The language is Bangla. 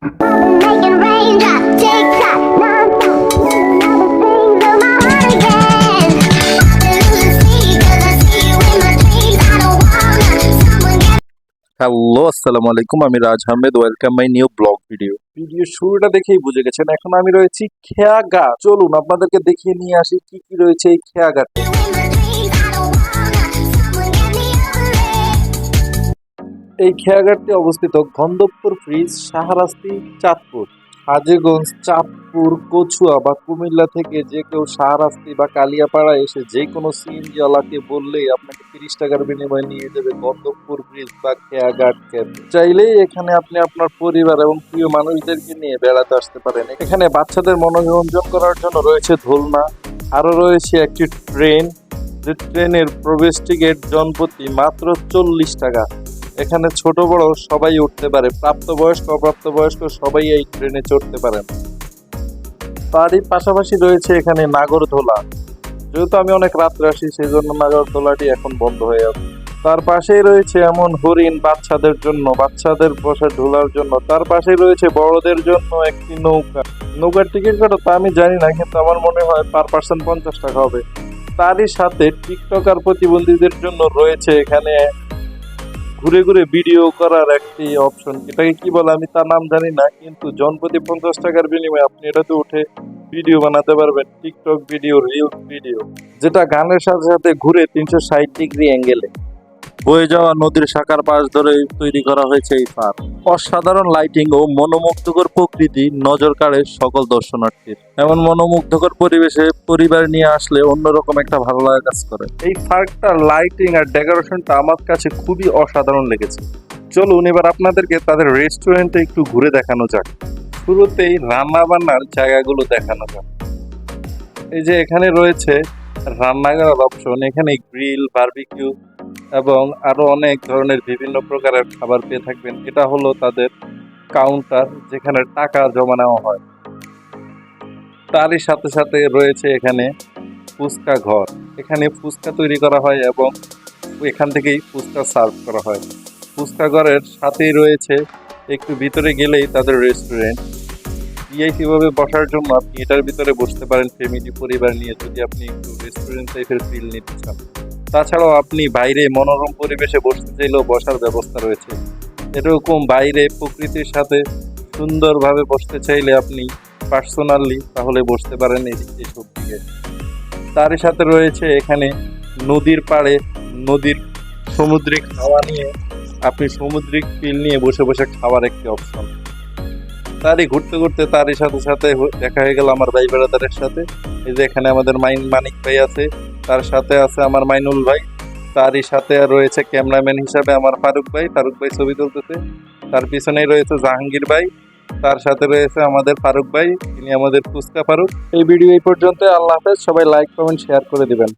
Making raindrops tick tock, non-stop. All the things of my heart again. See, 'cause I see you in my dreams. I don't wanna someone get. Hello, আসসালামু আলাইকুম। আমি Raj Ahmed. Welcome my new blog video শুরুটা দেখেই বুঝে গেছেন এখন আমি রয়েছি খেয়াঘাট। চলুন আপনাদেরকে দেখিয়ে নিয়ে আসি কি কি রয়েছে এই খেয়াঘাটে। In my dreams, I don't wanna someone get me over it. এই খেয়াঘাটটি অবস্থিত গন্ধবপুর ব্রিজ, শাহরাস্তি, চাঁদপুর। হাজীগঞ্জ, চাঁদপুর, কচুয়া বা কুমিল্লা থেকে যে কেউ শাহরাস্তি বা কালিয়াপাড়া এসে যে কোনো সিএনজি ওয়ালাকে বললেই আপনাকে 30 টাকার বিনিময়ে নিয়ে যাবে গন্ধবপুর ব্রিজ বা খেয়াঘাট ক্যাফে। চাইলেই এখানে আপনি আপনার পরিবার এবং প্রিয় মানুষদেরকে নিয়ে বেড়াতে আসতে পারেন। এখানে বাচ্চাদের মনোরঞ্জন করার জন্য রয়েছে দোলনা, আরো রয়েছে একটি ট্রেন, যে ট্রেনের প্রবেশ টিকিট জনপ্রতি মাত্র 40 টাকা। এখানে ছোট বড় সবাই উঠতে পারে, প্রাপ্তবয়স্ক অপ্রাপ্তবয়স্ক সবাই এই ট্রেনে চড়তে পারেন। তারই পাশাপাশি রয়েছে এখানে নাগরদোলা। যেহেতু আমি অনেক রাত্রে আসি সেই জন্য নাগরদোলাটি এখন বন্ধ হয়ে আছে। তার পাশেই রয়েছে এমন হরিণ বাচ্চাদের জন্য, বাচ্চাদের বসে ঝোলার জন্য। তার পাশেই রয়েছে বড়দের জন্য একটি নৌকা। নৌকার টিকিট কত তা আমি জানি না, কিন্তু আমার মনে হয় পার পার্সন 50 টাকা হবে। তারই সাথে টিকটকার প্রতিবন্ধীদের জন্য রয়েছে এখানে ঘুরে ঘুরে ভিডিও করার একটি অপশন। এটাকে কি বলে আমি তার নাম জানি না, কিন্তু জনপ্রতি 50 টাকার বিনিময়ে আপনি এটাতে উঠে ভিডিও বানাতে পারবেন, টিকটক ভিডিও, রিলস ভিডিও, যেটা গানের সাথে সাথে ঘুরে 360 ডিগ্রি অ্যাঙ্গেলে। বয়ে যাওয়া নদীর শাখার পাশ ধরে তৈরি করা হয়েছে এই পার্ক। অসাধারণ লাইটিং ও মনোমুগ্ধকর প্রকৃতি নজর কাড়ে সকল দর্শনার্থীর। এমন মনোমুগ্ধকর পরিবেশে পরিবার নিয়ে আসলে অন্যরকম একটা ভালো লাগা কাজ করে। এই পার্কটার লাইটিং আর ডেকোরেশনটা আমার কাছে খুবই অসাধারণ লেগেছে। চলুন এবার আপনাদেরকে তাদের রেস্টুরেন্টে একটু ঘুরে দেখানো যাক। শুরুতেই রান্না বান্নার জায়গাগুলো দেখানো যাক। এই যে এখানে রয়েছে রান্না করার অপশন, এখানে গ্রিল, বারবিকিউ এবং আরো অনেক ধরনের বিভিন্ন প্রকারের খাবার পেয়ে থাকবেন। এটা হলো তাদের কাউন্টার, যেখানে টাকা জমা নেওয়া হয়। তারই সাথে সাথে রয়েছে এখানে ফুচকা ঘর। এখানে ফুচকা তৈরি করা হয় এবং এখান থেকেই ফুচকা সার্ভ করা হয়। ফুচকা ঘরের সাথেই রয়েছে একটু ভিতরে গেলেই তাদের রেস্টুরেন্ট। ভিআইপি ভাবে বসার জন্য আপনি এটার ভিতরে বসতে পারেন ফ্যামিলি পরিবার নিয়ে, যদি আপনি একটু রেস্টুরেন্ট টাইপের ফিল নিতে চান। তাছাড়াও আপনি বাইরে মনোরম পরিবেশে বসতে চাইলেও বসার ব্যবস্থা রয়েছে। এরকম বাইরে প্রকৃতির সাথে সুন্দরভাবে বসতে চাইলে আপনি পার্সোনালি তাহলে বসতে পারেন এইসব দিকে। তারই সাথে রয়েছে এখানে নদীর পাড়ে নদীর সামুদ্রিক হাওয়া নিয়ে আপনি সামুদ্রিক ফিল নিয়ে বসে বসে খাওয়ার একটি অপশন। তারই ঘুরতে ঘুরতে তারই সাথে সাথে দেখা হয়ে গেল আমার ভাই বেড়াদারের সাথে। এই যে এখানে আমাদের মানিক ভাই আছে, তার সাথে আছে আমার মাইনুল ভাই, তারই সাথে রয়েছে ক্যামেরাম্যান হিসাবে আমার ফারুক ভাই ছবি তুলতেছে। তার পিছনেই রয়েছে জাহাঙ্গীর ভাই, তার সাথে রয়েছে আমাদের ফারুক ভাই, তিনি আমাদের ফুচকা ফারুক। এই ভিডিও এই পর্যন্ত। আল্লাহ হাফেজ। সবাই লাইক কমেন্ট শেয়ার করে দিবেন।